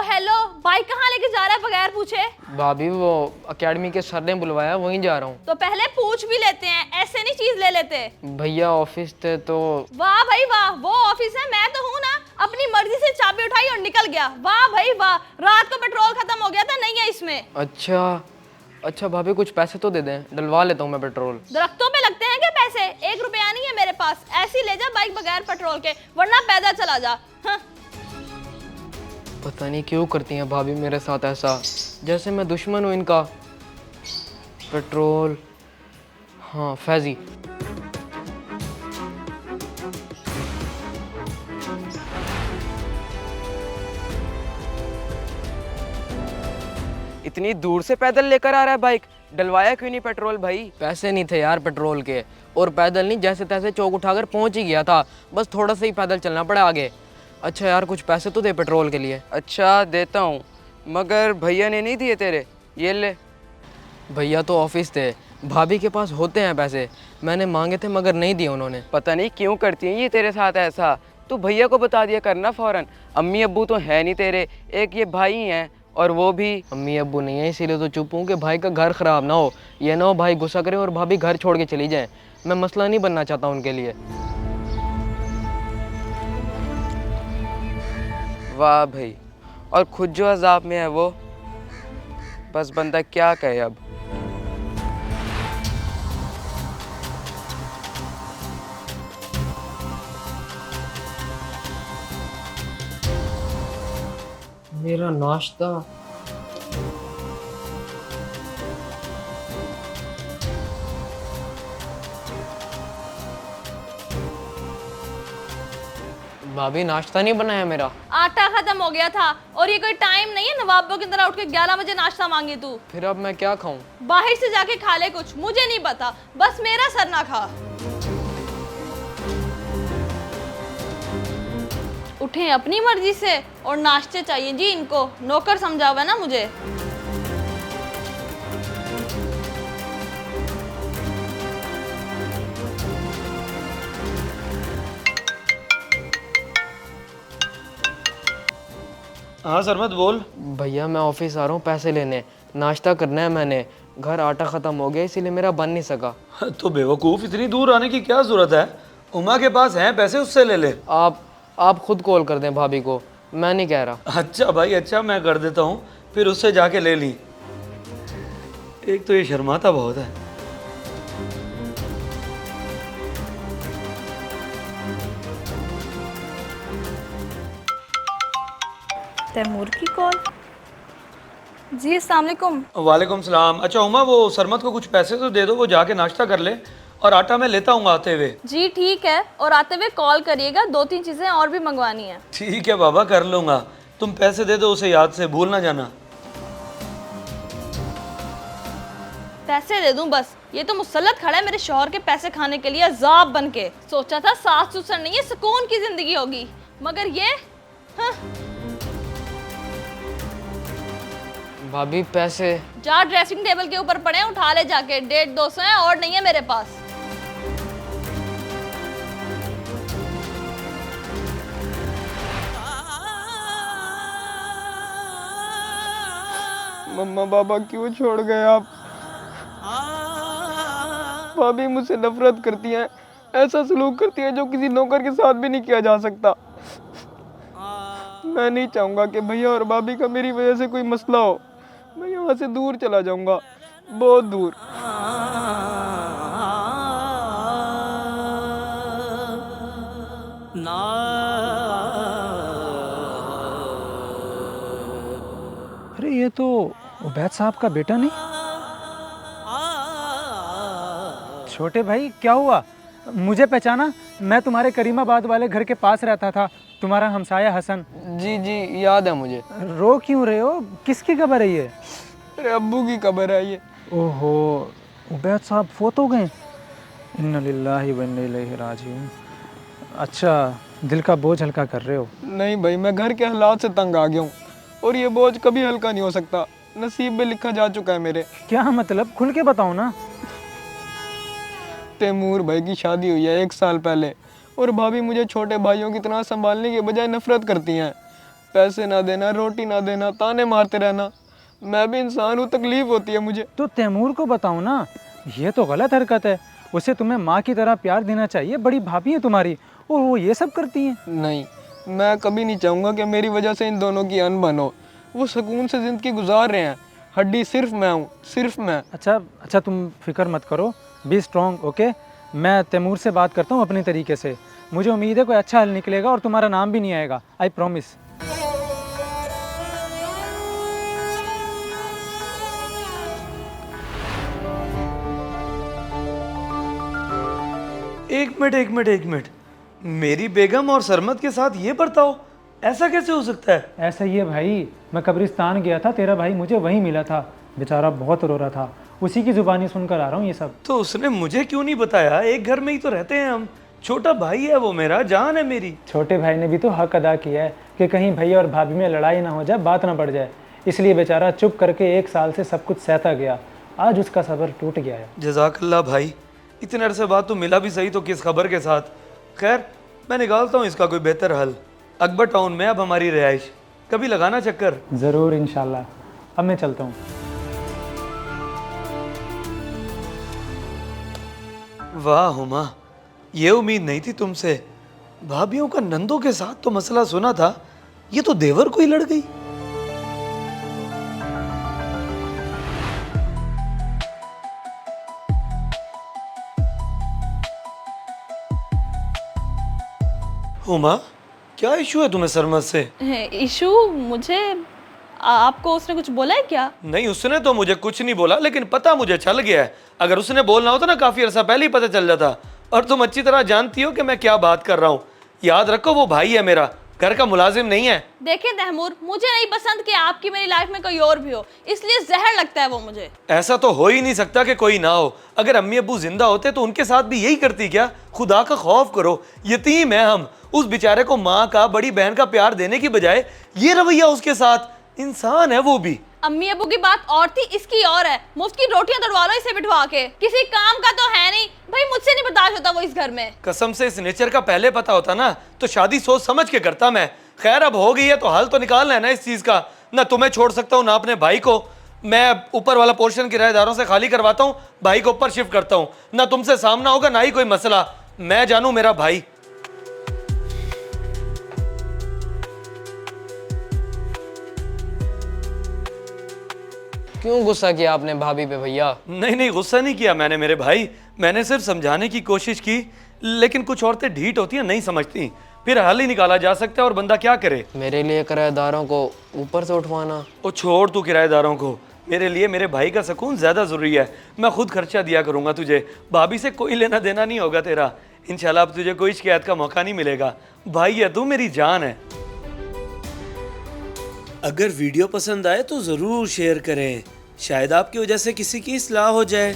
Hello, bike कहाँ लेके जा रहा है बगैर पूछे? भाभी वो एकेडमी के सर ने बुलवाया, वहीं जा रहा हूँ। तो पहले पूछ भी लेते हैं, ऐसे नहीं चीज ले लेते। भैया ऑफिस थे तो। वाह भाई वाह, वो ऑफिस है, मैं तो हूँ ना। अपनी मर्जी से चाबी उठाई और निकल गया। वाह भाई वाह, रात को पेट्रोल खत्म हो गया था, नहीं है इसमें। अच्छा भाभी कुछ पैसे तो दे दें, डलवा लेता हूँ मैं पेट्रोल। दरख्तों पे लगते हैं क्या पैसे? 1 रुपया नहीं है मेरे पास, ऐसी ले जा बाइक बगैर पेट्रोल के, वरना पैदल चला जा। हाँ। पता नहीं क्यों करती हैं भाभी मेरे साथ ऐसा, जैसे मैं दुश्मन हूँ इनका। पेट्रोल, हाँ फैजी। इतनी दूर से पैदल लेकर आ रहा है बाइक, डलवाया क्यों नहीं पेट्रोल भाई? पैसे नहीं थे यार पेट्रोल के, और पैदल नहीं, जैसे तैसे चौक उठाकर पहुंच ही गया था, बस थोड़ा सा ही पैदल चलना पड़ा आगे। अच्छा यार कुछ पैसे तो दे पेट्रोल के लिए। अच्छा देता हूँ, मगर भैया ने नहीं दिए तेरे, ये ले। भैया तो ऑफिस थे, भाभी के पास होते हैं पैसे, मैंने मांगे थे मगर नहीं दिए उन्होंने। पता नहीं क्यों करती हैं ये तेरे साथ ऐसा, तू भैया को बता दिया करना फौरन। अम्मी अब्बू तो है नहीं तेरे, एक ये भाई हैं, और वो भी अम्मी अब्बू नहीं है, इसीलिए तो चुप हूँ कि भाई का घर ख़राब ना हो। ये ना हो भाई गुस्सा करे और भाभी घर छोड़ के चली जाए, मैं मसला नहीं बनना चाहता उनके लिए। वाह भाई, और खुद जो अजाब में है वो, बस बंदा क्या कहे अब। मेरा नाश्ता। भाभी नाश्ता नहीं बनाया मेरा। आटा खत्म हो गया था, और ये कोई टाइम नहीं है नवाबों की तरह उठ के 11 बजे नाश्ता मांगी तू। फिर अब मैं क्या खाऊं? बाहर से जाके खा ले कुछ, मुझे नहीं पता, बस मेरा सर ना खा। उठे अपनी मर्जी से और नाश्ते चाहिए जी इनको, नौकर समझा हुआ है ना मुझे। हाँ सरमत बोल। भैया मैं ऑफिस आ रहा हूँ पैसे लेने, नाश्ता करना है मैंने, घर आटा ख़त्म हो गया इसीलिए मेरा बन नहीं सका। तो बेवकूफ़, इतनी दूर आने की क्या ज़रूरत है? उमा के पास हैं पैसे, उससे ले ले। आप खुद कॉल कर दें भाभी को, मैं नहीं कह रहा। अच्छा भाई अच्छा, मैं कर देता हूँ, फिर उससे जाके ले ली। एक तो ये शर्माता बहुत है। तैमूर की कॉल। जी अस्सलाम वालेकुम। वालेकुम सलाम। अच्छा उमा, वो सरमत को कुछ पैसे तो दे दो, वो जाके नाश्ता कर ले, और आटा मैं लेता हूँ आते हुए। जी ठीक है, और आते हुए कॉल करिएगा, 2-3 चीजें और भी मंगवानी है। ठीक है बाबा, कर लूँगा। तुम पैसे दे दो उसे, याद से भूल ना जाना। पैसे दे दूं बस, ये तो मुसल्लत खड़ा है मेरे शौहर के पैसे खाने के लिए अजाब बन के। सोचा था सास ससुर नहीं है, सुकून की जिंदगी होगी, मगर ये हाँ। भाभी पैसे। जा ड्रेसिंग टेबल के ऊपर पड़े हैं, उठा ले जाके, 150 है और नहीं है मेरे पास। मम्मा पापा क्यों छोड़ गए आप? भाभी मुझसे नफरत करती हैं, ऐसा सलूक करती हैं जो किसी नौकर के साथ भी नहीं किया जा सकता। मैं नहीं चाहूँगा कि भैया और भाभी का मेरी वजह से कोई मसला हो। मैं यहाँ से दूर चला जाऊँगा, बहुत दूर। अरे ये तो उबैद साहब का बेटा नहीं? छोटे भाई क्या हुआ, मुझे पहचाना? मैं तुम्हारे करीमाबाद वाले घर के पास रहता था, तुम्हारा हमसाया हसन। जी याद है मुझे। रो क्यों रहे हो, किसकी खबर है ये? अरे अब्बू की खबर है ये। ओहो, उबैद साहब फोत हो गए। इन्ना लिल्लाहि व इन्ना इलैहि राजिऊन। अच्छा, दिल का बोझ हल्का कर रहे हो? नहीं भाई, मैं घर के हालात से तंग आ गया हूँ, और ये बोझ कभी हल्का नहीं हो सकता, नसीब में लिखा जा चुका है मेरे। क्या मतलब, खुल के बताओ ना। तैमूर भाई की शादी हुई है 1 साल पहले, और भाभी मुझे छोटे भाइयों की तरह संभालने के बजाय नफरत करती हैं। पैसे ना देना, रोटी ना देना, ताने मारते रहना। मैं भी इंसान हूँ, तकलीफ होती है मुझे। तो तैमूर को बताओ ना, ये तो गलत हरकत है। उसे तुम्हें माँ की तरह प्यार देना चाहिए, बड़ी भाभी है तुम्हारी और वो ये सब करती हैं। नहीं, मैं कभी नहीं चाहूँगा कि मेरी वजह से इन दोनों की अनबन हो। वो सुकून से ज़िंदगी गुजार रहे हैं, हड्डी सिर्फ मैं हूँ, सिर्फ मैं। अच्छा तुम फिक्र मत करो, बी स्ट्रॉन्ग, ओके। मैं तैमूर से बात करता हूँ अपने तरीके से। मुझे उम्मीद है कोई अच्छा हल निकलेगा और तुम्हारा नाम भी नहीं आएगा, आई प्रॉमिस। एक मिनट, मेरी बेगम और सरमत के साथ ये बर्ताव, ऐसा कैसे हो सकता है? ऐसा ही है भाई, मैं कब्रिस्तान गया था, तेरा भाई मुझे वहीं मिला था, बेचारा बहुत रो रहा था। उसी की ज़ुबानी सुनकर आ रहा हूँ ये सब। तो उसने मुझे क्यों नहीं बताया? एक घर में ही तो रहते हैं हम, छोटा भाई है वो, मेरा जान है मेरी। छोटे भाई ने भी तो हक अदा किया है कि कहीं भैया और भाभी में लड़ाई ना हो जाए, बात ना बढ़ जाए, इसलिए बेचारा चुप करके 1 साल से सब कुछ सहता गया। आज उसका सब्र टूट गया है। जज़ाकल्लाह भाई, इतने अरसे बाद तो मिला भी सही तो किस खबर के साथ। खैर, मैं निकालता हूँ इसका कोई बेहतर हल। अकबर टाउन में अब हमारी रिहाइश, कभी लगाना चक्कर। ज़रूर इंशाल्लाह। अब मैं चलता हूँ। वाह हुमा, ये उम्मीद नहीं थी तुमसे। भाभीियों का नंदों के साथ तो मसला सुना था, ये तो देवर को ही लड़ गई। हुमा, क्या इशू है तुम्हें सरमत से? इशू मुझे, आपको उसने कुछ बोला है क्या? नहीं, उसने तो मुझे कुछ नहीं बोला, लेकिन पता मुझे चल गया है। अगर उसने बोलना होता ना काफी अरसा पहले ही पता चल जाता। और तुम अच्छी तरह जानती हो कि मैं क्या बात कर रहा हूँ। याद रखो, वो भाई है मेरा, घर का मुलाजिम नहीं है। देखिए तैमूर, मुझे नहीं पसंद कि आपकी मेरी लाइफ में कोई और भी हो, इसलिए जहर लगता है वो मुझे। ऐसा तो हो ही नहीं सकता कि कोई ना हो। अगर अम्मी अब्बू जिंदा होते तो उनके साथ भी यही करती क्या? खुदा का खौफ करो, यतीम है हम। उस बेचारे को माँ का, बड़ी बहन का प्यार देने की बजाय ये रवैया उसके साथ। इंसान है वो भी। अम्मी अबू की बात और थी, इसकी और है। मुफ्त की रोटियां तड़वा लो इसे बिठवा के, किसी काम का तो है नहीं भाई। मुझसे नहीं बर्दाश्त होता वो इस घर में। कसम से इस नेचर का पहले पता होता ना तो शादी सोच समझ के करता मैं। खैर, अब हो गई है तो हल तो निकालना है ना इस चीज का। ना तुम्हें छोड़ सकता हूँ ना अपने भाई को। मैं ऊपर वाला पोर्शन किराएदारों से खाली करवाता हूँ, भाई को ऊपर शिफ्ट करता हूँ। ना तुमसे सामना होगा ना ही कोई मसला। मैं जानू मेरा भाई। क्यों गुस्सा किया आपने भाभी पे भैया? नहीं, गुस्सा नहीं किया मैंने मेरे भाई। मैंने सिर्फ समझाने की कोशिश की, लेकिन कुछ औरतें ढीठ होती हैं, नहीं समझती। फिर हल ही निकाला जा सकता है और बंदा क्या करे। मेरे लिए किराएदारों को ऊपर से उठवाना। ओ छोड़ तू किराएदारों को, मेरे लिए मेरे भाई का सुकून ज़्यादा ज़रूरी है। मैं खुद खर्चा दिया करूँगा तुझे, भाभी से कोई लेना देना नहीं होगा तेरा। इंशाल्लाह अब तुझे कोई शिकायत का मौका नहीं मिलेगा। भाई है तू, मेरी जान है। अगर वीडियो पसंद आए तो ज़रूर शेयर करें, शायद आपकी वजह से किसी की इस्लाह हो जाए।